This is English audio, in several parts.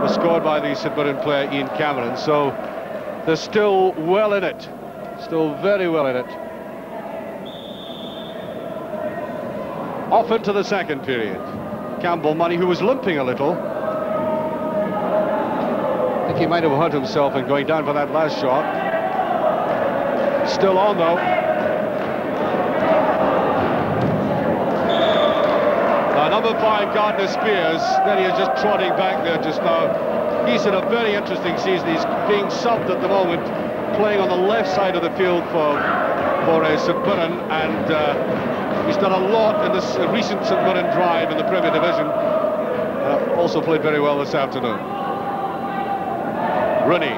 was scored by the St Mirren player Ian Cameron, so they're still well in it, still very well in it. Off into the second period. Campbell Money, who was limping a little. I think he might have hurt himself in going down for that last shot. Still on though. Now number 5, Gardner Spears, then he is just trotting back there just now. He's had a very interesting season. He's being subbed at the moment, playing on the left side of the field for St Mirren, and he's done a lot in this recent St Mirren drive in the Premier Division. Also played very well this afternoon. Rooney.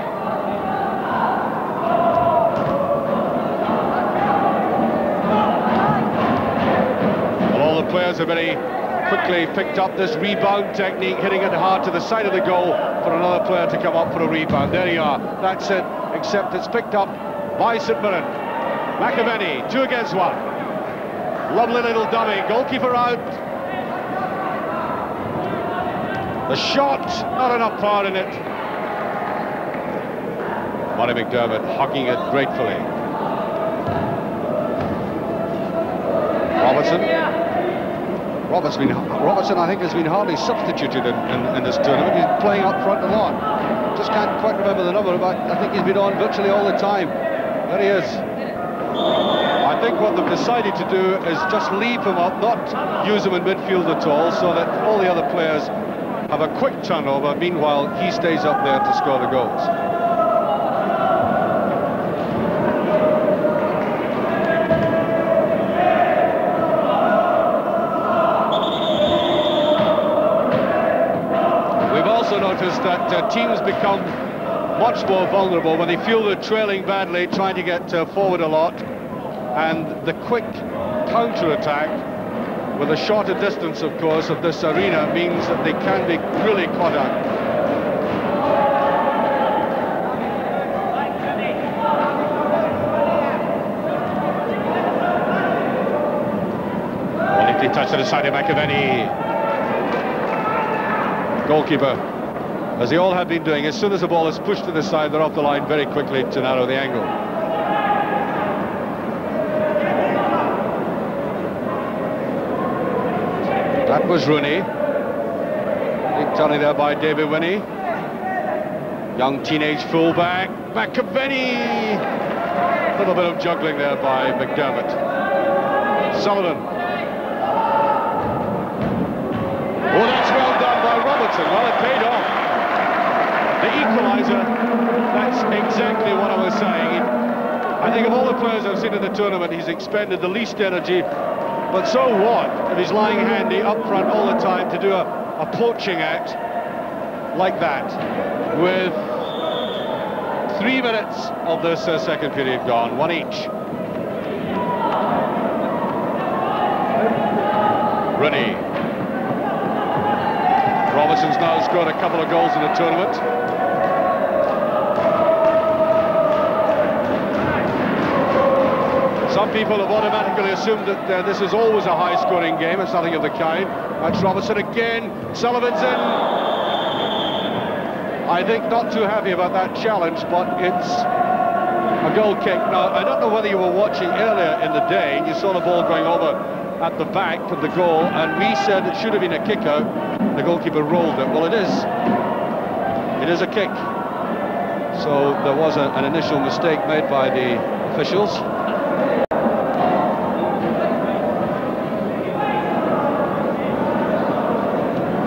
Well, all the players are very quickly picked up this rebound technique, hitting it hard to the side of the goal for another player to come up for a rebound. There you are. That's it. Except it's picked up by St Mirren. McAvenny, 2 against 1. Lovely little dummy. Goalkeeper out. The shot, not enough power in it. Monty McDermott hugging it gratefully. Robertson, I think, has been hardly substituted in this tournament. He's playing up front a lot. Just can't quite remember the number, but I think he's been on virtually all the time. There he is. I think what they've decided to do is just leave him up, not use him in midfield at all, so that all the other players have a quick turnover. Meanwhile, he stays up there to score the goals. Noticed that teams become much more vulnerable when they feel they're trailing badly, trying to get forward a lot, and the quick counter-attack with a shorter distance, of course, of this arena means that they can be really caught out. Wonderfully touched to the side of McAvenny. Goalkeeper, as they all have been doing, as soon as the ball is pushed to the side, they're off the line very quickly to narrow the angle. That was Rooney. Big turning there by David Winnie. Young teenage fullback, McAvenny. A little bit of juggling there by McDermott. Sullivan. Oh, that's well done by Robertson. Well, it paid off. The equaliser, that's exactly what I was saying. I think of all the players I've seen in the tournament, he's expended the least energy, but so what if he's lying handy up front all the time to do a poaching act like that with 3 minutes of this second period gone, 1 each. Rooney. Robertson's now scored a couple of goals in the tournament. Some people have automatically assumed that this is always a high-scoring game. It's nothing of the kind. That's Robertson again. Sullivan's in. I think not too happy about that challenge, but it's a goal kick. Now, I don't know whether you were watching earlier in the day. You saw the ball going over at the back of the goal, and we said it should have been a kick out. The goalkeeper rolled it. Well, it is. It is a kick. So there was an initial mistake made by the officials.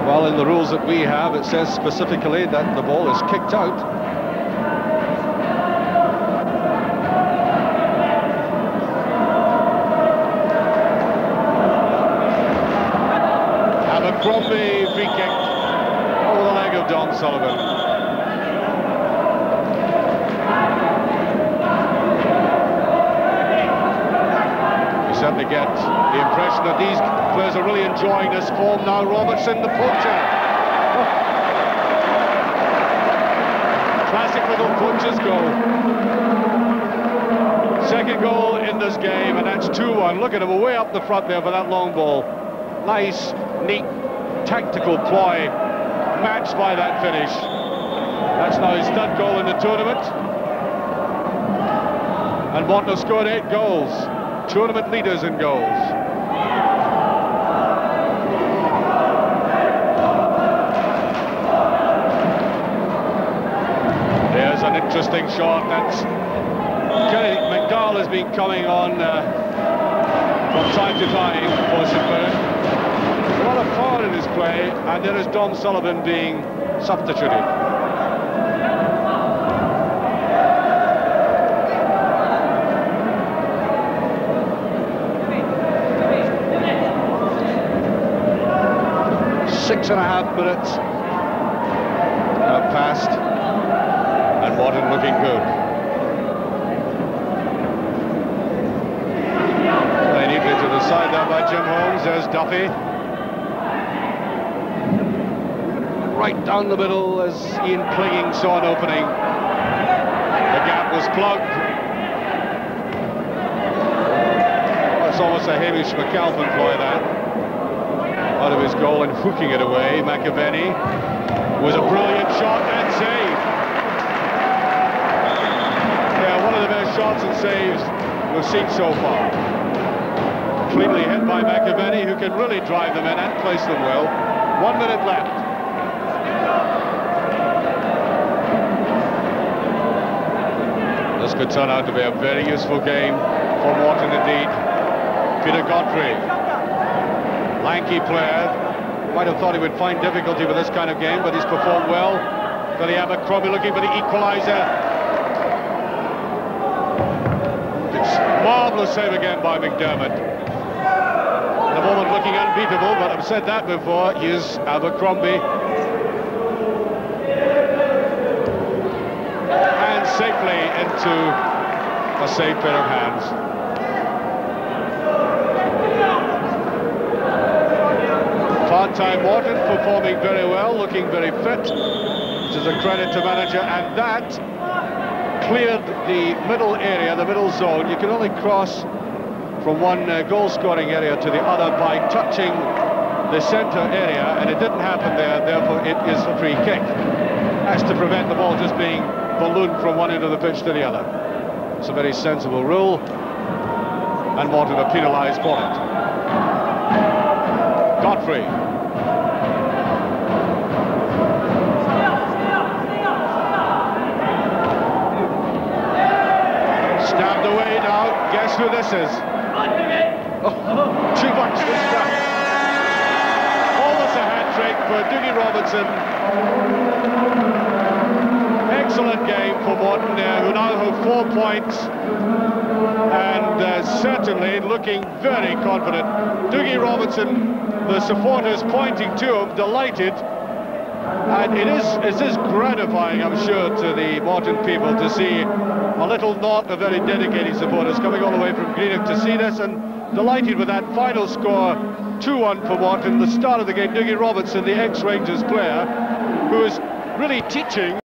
Well, in the rules that we have, it says specifically that the ball is kicked out. Abercrombie free kick over the leg of Don Sullivan. You certainly get the impression that these players are really enjoying this form now. Robertson, the poacher. Oh. Classic little poacher's goal. Second goal in this game, and that's 2-1. Look at him, way up the front there for that long ball. Nice, neat, tactical ploy matched by that finish. That's now his third goal in the tournament. And Morton have scored 8 goals. Tournament leaders in goals. There's an interesting shot. That's McDowell has been coming on from time to time for St Mirren. A lot of power in his play, and there is Dom Sullivan being substituted. Six and a half minutes have passed, and Morton looking good. They neatly to the side there by Jim Holmes. There's Duffy. Right down the middle as Ian Clinging saw an opening. The gap was plugged. That's almost a Hamish McAlpin ploy, that. Out of his goal and hooking it away. McAvenny was a brilliant shot and save. Yeah, one of the best shots and saves we've seen so far. Cleanly hit by McAvenny, who can really drive them in and place them well. 1 minute left. This could turn out to be a very useful game for Morton indeed. Peter Godfrey, lanky player, might have thought he would find difficulty with this kind of game, but he's performed well. Billy Abercrombie looking for the equaliser. It's marvellous save again by McDermott. At the moment looking unbeatable, but I've said that before. Here's Abercrombie. And safely into a safe pair of hands. Part-time Morton performing very well, looking very fit, which is a credit to manager, and that cleared the middle area, the middle zone. You can only cross from one goal-scoring area to the other by touching the centre area, and it didn't happen there, therefore it is a free kick. That's to prevent the ball just being ballooned from one end of the pitch to the other. It's a very sensible rule, and Morton are penalised for it. Godfrey. Stabbed away now. Guess who this is? Oh, too much distract. Almost a hat-trick for Dougie Robertson. Excellent game for Morton, who now have 4 points. And certainly looking very confident. Dougie Robertson, the supporters pointing to him, delighted. And it is gratifying, I'm sure, to the Morton people to see a little knot of very dedicated supporters coming all the way from Greenock to see this, and delighted with that final score, 2-1 for Morton. The start of the game, Dougie Robertson, the ex-Rangers player, who is really teaching